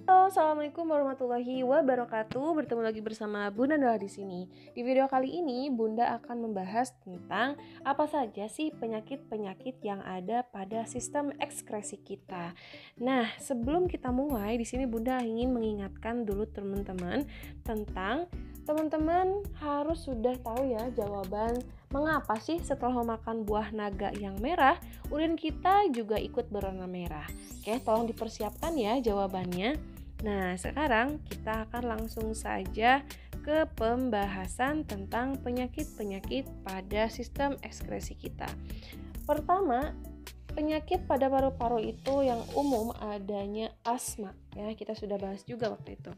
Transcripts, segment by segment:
Halo, assalamualaikum warahmatullahi wabarakatuh. Bertemu lagi bersama Bunda Nurah di sini. Di video kali ini, Bunda akan membahas tentang apa saja sih penyakit-penyakit yang ada pada sistem ekskresi kita. Nah, sebelum kita mulai, di sini Bunda ingin mengingatkan dulu teman-teman tentang teman-teman harus sudah tahu ya jawaban mengapa sih setelah memakan buah naga yang merah, urin kita juga ikut berwarna merah. Oke, tolong dipersiapkan ya jawabannya. Nah, sekarang kita akan langsung saja ke pembahasan tentang penyakit-penyakit pada sistem ekskresi kita. Pertama, penyakit pada paru-paru itu yang umum adanya asma. Ya, kita sudah bahas juga waktu itu.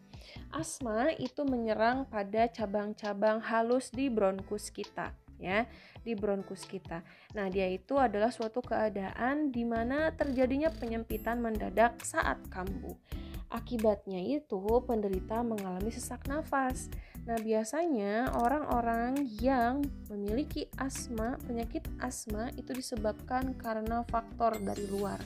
Asma itu menyerang pada cabang-cabang halus di bronkus kita. Ya, di bronkus kita. Nah, dia itu adalah suatu keadaan di mana terjadinya penyempitan mendadak saat kambuh. Akibatnya itu penderita mengalami sesak nafas. Nah, biasanya orang-orang yang memiliki asma, penyakit asma itu disebabkan karena faktor dari luar.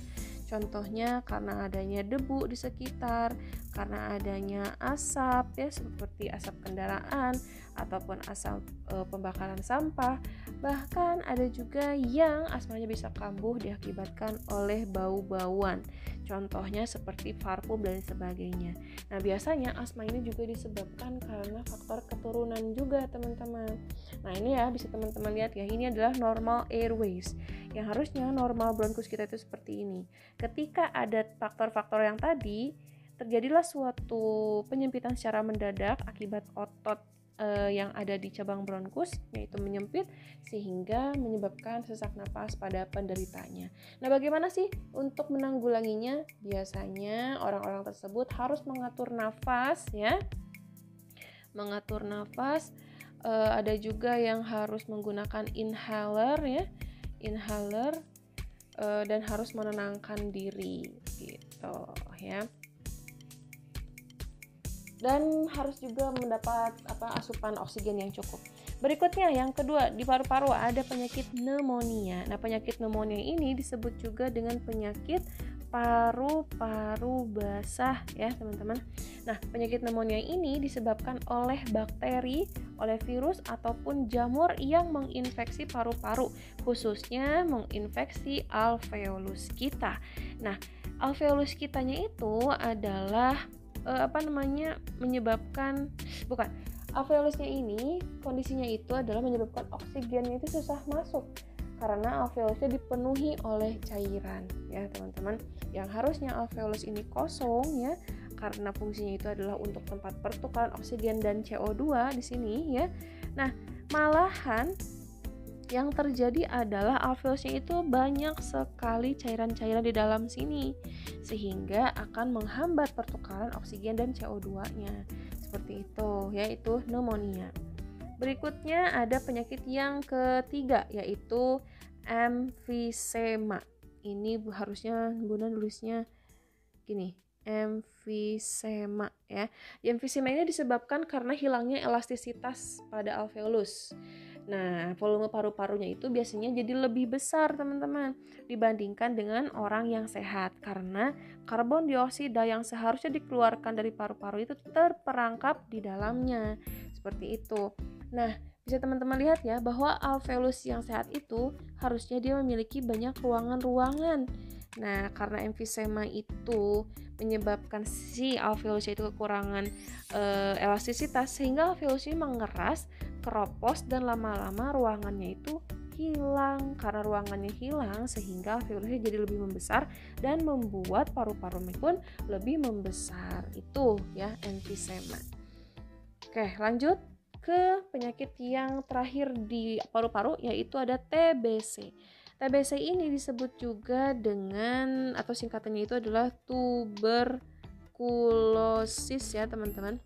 Contohnya karena adanya debu di sekitar, karena adanya asap ya seperti asap kendaraan ataupun asap pembakaran sampah. Bahkan ada juga yang asmanya bisa kambuh diakibatkan oleh bau-bauan. Contohnya seperti parfum dan sebagainya. Nah, biasanya asma ini juga disebabkan karena faktor keturunan juga, teman-teman. Nah, ini ya bisa teman-teman lihat ya, ini adalah normal airways. Yang harusnya normal bronkus kita itu seperti ini. Ketika ada faktor-faktor yang tadi, terjadilah suatu penyempitan secara mendadak akibat otot yang ada di cabang bronkus, yaitu menyempit sehingga menyebabkan sesak napas pada penderitanya. Nah, bagaimana sih untuk menanggulanginya? Biasanya orang-orang tersebut harus mengatur nafas ya. Mengatur nafas, ada juga yang harus menggunakan inhaler ya. Inhaler dan harus menenangkan diri gitu ya. Dan harus juga mendapat asupan oksigen yang cukup. Berikutnya yang kedua, di paru-paru ada penyakit pneumonia. Nah, penyakit pneumonia ini disebut juga dengan penyakit paru-paru basah ya, teman-teman. Nah, penyakit pneumonia ini disebabkan oleh bakteri, oleh virus ataupun jamur yang menginfeksi paru-paru, khususnya menginfeksi alveolus kita. Nah, alveolus kitanya itu adalah menyebabkan alveolusnya ini kondisinya itu adalah menyebabkan oksigen itu susah masuk karena alveolusnya dipenuhi oleh cairan ya, teman-teman. Yang harusnya alveolus ini kosong ya karena fungsinya itu adalah untuk tempat pertukaran oksigen dan CO2 di sini ya. Nah, malahan yang terjadi adalah alveolusnya itu banyak sekali cairan-cairan di dalam sini sehingga akan menghambat pertukaran oksigen dan CO2-nya. Seperti itu, yaitu pneumonia. Berikutnya ada penyakit yang ketiga yaitu emfisema. Ini harusnya Bunda nulisnya gini, emfisema ya. Emfisema ini disebabkan karena hilangnya elastisitas pada alveolus. Nah, volume paru-parunya itu biasanya jadi lebih besar, teman-teman, dibandingkan dengan orang yang sehat karena karbon dioksida yang seharusnya dikeluarkan dari paru-paru itu terperangkap di dalamnya. Seperti itu. Nah, bisa teman-teman lihat ya bahwa alveolus yang sehat itu harusnya dia memiliki banyak ruangan-ruangan. Nah, karena emfisema itu menyebabkan si alveolusnya itu kekurangan elastisitas sehingga alveolusnya mengeras, keropos, dan lama-lama ruangannya itu hilang. Karena ruangannya hilang sehingga alveolusnya jadi lebih membesar dan membuat paru-parunya pun lebih membesar. Itu ya emfisema. Oke, lanjut ke penyakit yang terakhir di paru-paru yaitu ada TBC. TBC ini disebut juga dengan atau singkatannya itu adalah tuberkulosis ya, teman-teman.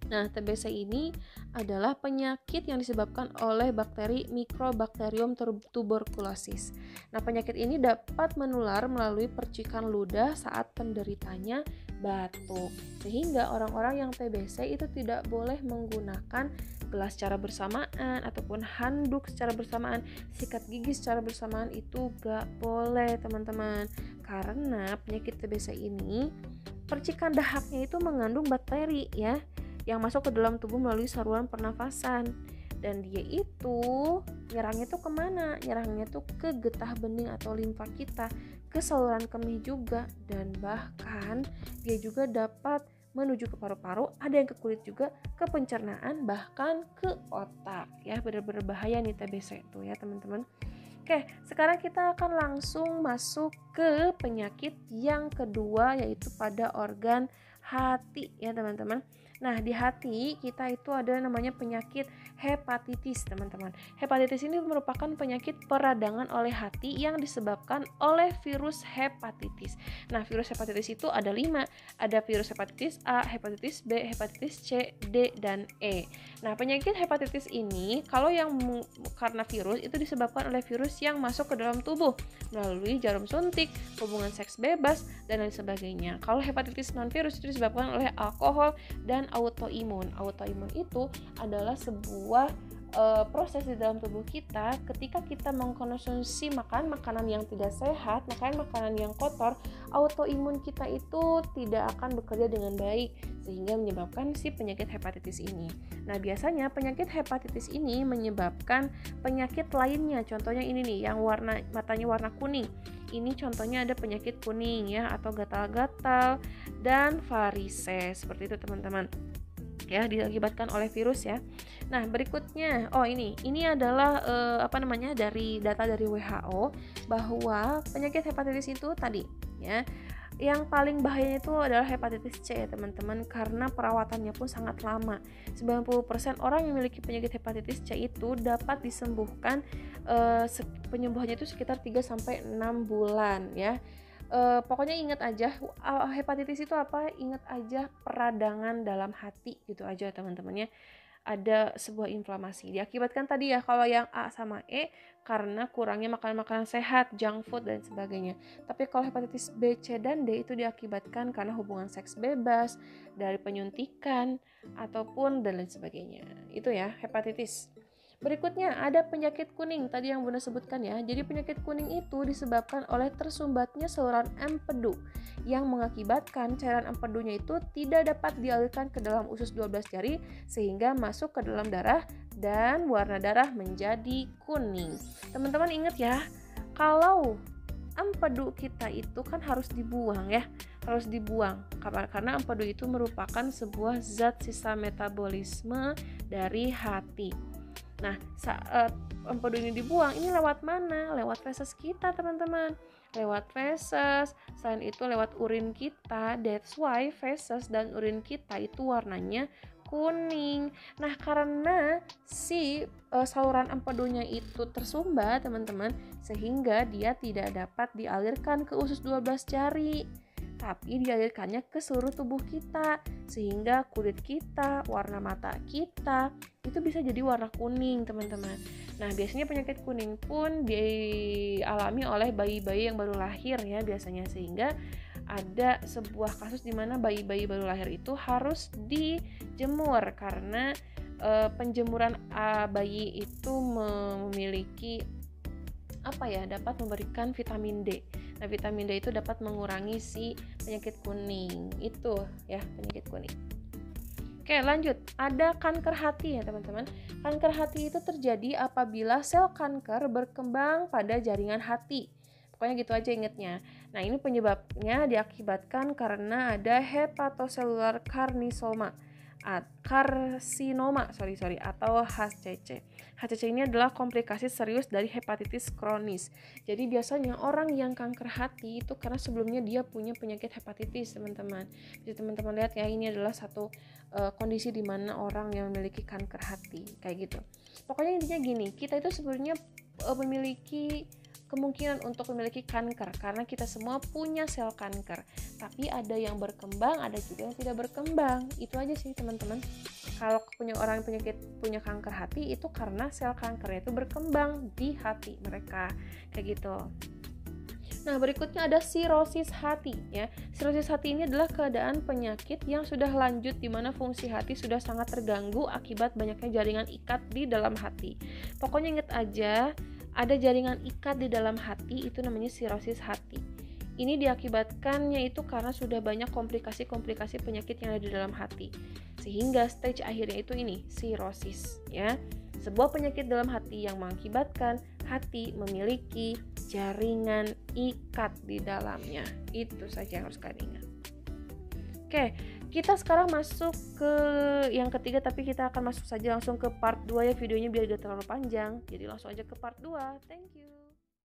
Nah, TBC ini adalah penyakit yang disebabkan oleh bakteri Mycobacterium tuberculosis. Nah, penyakit ini dapat menular melalui percikan ludah saat penderitanya batuk. Sehingga orang-orang yang TBC itu tidak boleh menggunakan gelas secara bersamaan ataupun handuk secara bersamaan, sikat gigi secara bersamaan itu gak boleh, teman-teman. Karena penyakit TBC ini percikan dahaknya itu mengandung bakteri ya, yang masuk ke dalam tubuh melalui saluran pernafasan. Dan dia itu nyerangnya tuh kemana? Nyerangnya tuh ke getah bening atau limfa kita, ke saluran kemih juga, dan bahkan dia juga dapat menuju ke paru-paru, ada yang ke kulit juga, ke pencernaan, bahkan ke otak ya. Benar-benar bahaya nih TBC tuh ya teman-teman. Oke, sekarang kita akan langsung masuk ke penyakit yang kedua, yaitu pada organ hati ya teman-teman. Nah, di hati kita itu ada namanya penyakit hepatitis, teman-teman. Hepatitis ini merupakan penyakit peradangan oleh hati yang disebabkan oleh virus hepatitis. Nah, virus hepatitis itu ada 5. Ada virus hepatitis A, hepatitis B, hepatitis C, D, dan E. Nah, penyakit hepatitis ini kalau yang karena virus itu disebabkan oleh virus yang masuk ke dalam tubuh melalui jarum suntik, hubungan seks bebas, dan lain sebagainya. Kalau hepatitis non-virus itu disebabkan oleh alkohol dan autoimun. Autoimun itu adalah sebuah proses di dalam tubuh kita ketika kita mengkonsumsi makanan yang tidak sehat, makanan yang kotor, autoimun kita itu tidak akan bekerja dengan baik sehingga menyebabkan si penyakit hepatitis ini. Nah, biasanya penyakit hepatitis ini menyebabkan penyakit lainnya. Contohnya ini nih, yang matanya warna kuning. Ini contohnya ada penyakit kuning ya, atau gatal-gatal dan varises, seperti itu teman-teman. Ya, diakibatkan oleh virus ya. Nah, berikutnya, ini adalah dari data dari WHO bahwa penyakit hepatitis itu tadi ya, yang paling bahayanya itu adalah hepatitis C ya teman-teman, karena perawatannya pun sangat lama. 90% orang yang memiliki penyakit hepatitis C itu dapat disembuhkan, penyembuhannya itu sekitar 3-6 bulan ya. Pokoknya ingat aja hepatitis itu apa? Ingat aja peradangan dalam hati gitu aja teman-teman ya. Ada sebuah inflamasi diakibatkan tadi ya, kalau yang A sama E karena kurangnya makanan-makanan sehat, junk food dan sebagainya. Tapi kalau hepatitis B, C, dan D itu diakibatkan karena hubungan seks bebas, dari penyuntikan ataupun dan lain sebagainya. Itu ya hepatitis. Berikutnya ada penyakit kuning tadi yang Bunda sebutkan ya. Jadi penyakit kuning itu disebabkan oleh tersumbatnya saluran empedu yang mengakibatkan cairan empedunya itu tidak dapat dialirkan ke dalam usus 12 jari sehingga masuk ke dalam darah dan warna darah menjadi kuning. Teman-teman ingat ya, kalau empedu kita itu kan harus dibuang ya, harus dibuang karena empedu itu merupakan sebuah zat sisa metabolisme dari hati. Nah, saat empedu ini dibuang, ini lewat mana? Lewat feses kita, teman-teman. Lewat feses, selain itu lewat urin kita. That's why feses dan urin kita itu warnanya kuning. Nah, karena si saluran empedunya itu tersumbat, teman-teman, sehingga dia tidak dapat dialirkan ke usus 12 jari. Tapi dialirkannya ke seluruh tubuh kita, sehingga kulit kita, warna mata kita itu bisa jadi warna kuning, teman-teman. Nah, biasanya penyakit kuning pun dialami oleh bayi-bayi yang baru lahir ya biasanya, sehingga ada sebuah kasus di mana bayi-bayi baru lahir itu harus dijemur karena penjemuran bayi itu memiliki dapat memberikan vitamin D. Nah, vitamin D itu dapat mengurangi si penyakit kuning. Itu ya, penyakit kuning. Oke, lanjut. Ada kanker hati ya, teman-teman. Kanker hati itu terjadi apabila sel kanker berkembang pada jaringan hati. Pokoknya gitu aja ingetnya. Nah, ini penyebabnya diakibatkan karena ada hepatocellular carcinoma atau HCC. HCC ini adalah komplikasi serius dari hepatitis kronis. Jadi biasanya orang yang kanker hati itu karena sebelumnya dia punya penyakit hepatitis, teman-teman. Jadi teman-teman lihat ya, ini adalah satu kondisi di mana orang yang memiliki kanker hati kayak gitu. Pokoknya intinya gini, kita itu sebenarnya memiliki kemungkinan untuk memiliki kanker karena kita semua punya sel kanker, tapi ada yang berkembang, ada juga yang tidak berkembang. Itu aja sih teman-teman. Kalau punya kanker hati itu karena sel kankernya itu berkembang di hati mereka kayak gitu. Nah, berikutnya ada sirosis hati ya. Sirosis hati ini adalah keadaan penyakit yang sudah lanjut di mana fungsi hati sudah sangat terganggu akibat banyaknya jaringan ikat di dalam hati. Pokoknya ingat aja, ada jaringan ikat di dalam hati, itu namanya sirosis hati. Ini diakibatkannya itu karena sudah banyak komplikasi-komplikasi penyakit yang ada di dalam hati. Sehingga stage akhirnya itu ini, sirosis ya. Sebuah penyakit dalam hati yang mengakibatkan hati memiliki jaringan ikat di dalamnya. Itu saja yang harus kalian ingat. Oke, kita sekarang masuk ke yang ketiga, tapi kita akan masuk saja langsung ke part 2 ya videonya biar gak terlalu panjang. Jadi langsung aja ke part 2. Thank you.